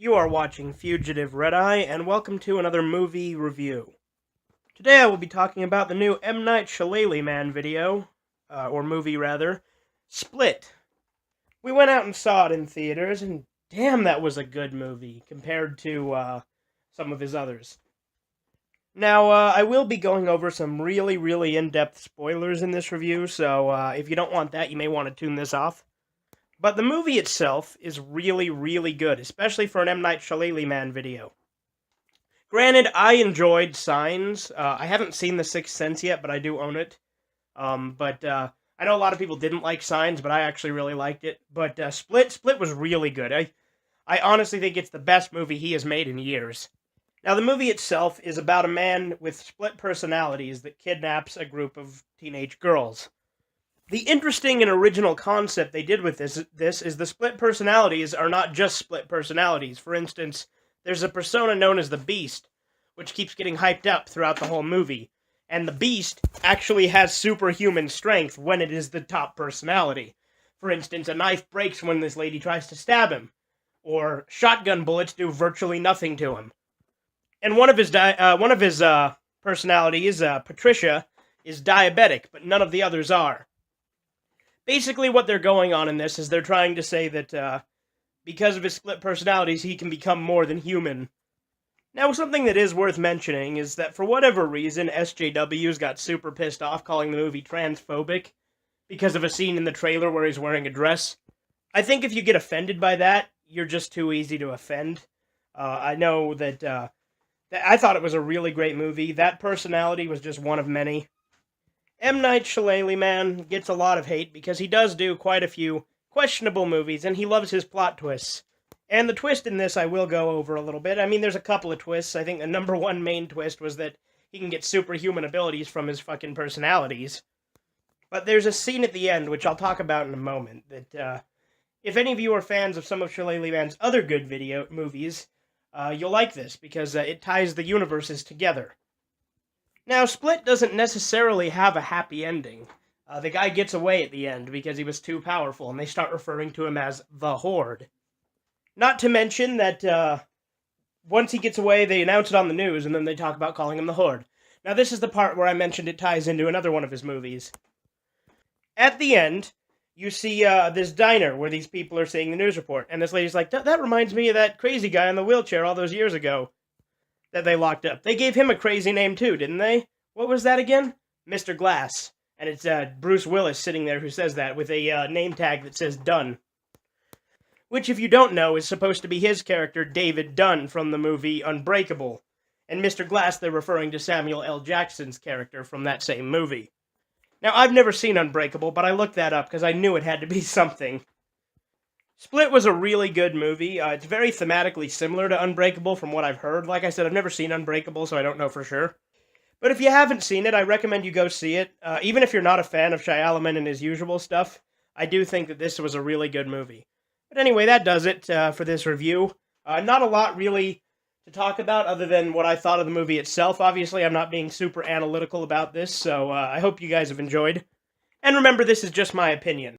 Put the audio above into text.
You are watching Fugitive Red Eye, and welcome to another movie review. Today I will be talking about the new M. Night Shaleighly Man video, or movie rather, Split. We went out and saw it in theaters, and damn, that was a good movie compared to some of his others. Now, I will be going over some really in-depth spoilers in this review, so if you don't want that, you may want to tune this off. But the movie itself is really good, especially for an M. Night Shaleighly Man video. Granted, I enjoyed Signs. I haven't seen The Sixth Sense yet, but I do own it. But I know a lot of people didn't like Signs, but I actually really liked it. But Split was really good. I honestly think it's the best movie he has made in years. Now, the movie itself is about a man with split personalities that kidnaps a group of teenage girls. The interesting and original concept they did with this is the split personalities are not just split personalities. For instance, there's a persona known as the Beast, which keeps getting hyped up throughout the whole movie. And the Beast actually has superhuman strength when it is the top personality. For instance, a knife breaks when this lady tries to stab him, or shotgun bullets do virtually nothing to him. And one of his personalities, Patricia, is diabetic, but none of the others are. Basically, what they're going on in this is they're trying to say that because of his split personalities, he can become more than human. Now, something that is worth mentioning is that for whatever reason, SJWs got super pissed off calling the movie transphobic because of a scene in the trailer where he's wearing a dress. I think if you get offended by that, you're just too easy to offend. I know that I thought it was a really great movie. That personality was just one of many. M. Night Shaleighly Man gets a lot of hate because he does do quite a few questionable movies, and he loves his plot twists. And the twist in this I will go over a little bit. I mean, there's a couple of twists. I think the number one main twist was that he can get superhuman abilities from his fucking personalities. But there's a scene at the end, which I'll talk about in a moment, that if any of you are fans of some of Shaleighly Man's other good movies, you'll like this, because it ties the universes together. Now, Split doesn't necessarily have a happy ending. The guy gets away at the end because he was too powerful, and they start referring to him as the Horde. Not to mention that once he gets away, they announce it on the news, and then they talk about calling him the Horde. Now, this is the part where I mentioned it ties into another one of his movies. At the end, you see this diner where these people are seeing the news report, and this lady's like, that reminds me of that crazy guy in the wheelchair all those years ago that they locked up. They gave him a crazy name too, didn't they? What was that again? Mr. Glass. And it's Bruce Willis sitting there who says that with a name tag that says Dunn. Which, if you don't know, is supposed to be his character, David Dunn, from the movie Unbreakable. And Mr. Glass, they're referring to Samuel L. Jackson's character from that same movie. Now, I've never seen Unbreakable, but I looked that up because I knew it had to be something. Split was a really good movie. It's very thematically similar to Unbreakable from what I've heard. Like I said, I've never seen Unbreakable, so I don't know for sure. But if you haven't seen it, I recommend you go see it. Even if you're not a fan of Shyamalan and his usual stuff, I do think that this was a really good movie. But anyway, that does it for this review. Not a lot really to talk about other than what I thought of the movie itself. Obviously, I'm not being super analytical about this, so I hope you guys have enjoyed. And remember, this is just my opinion.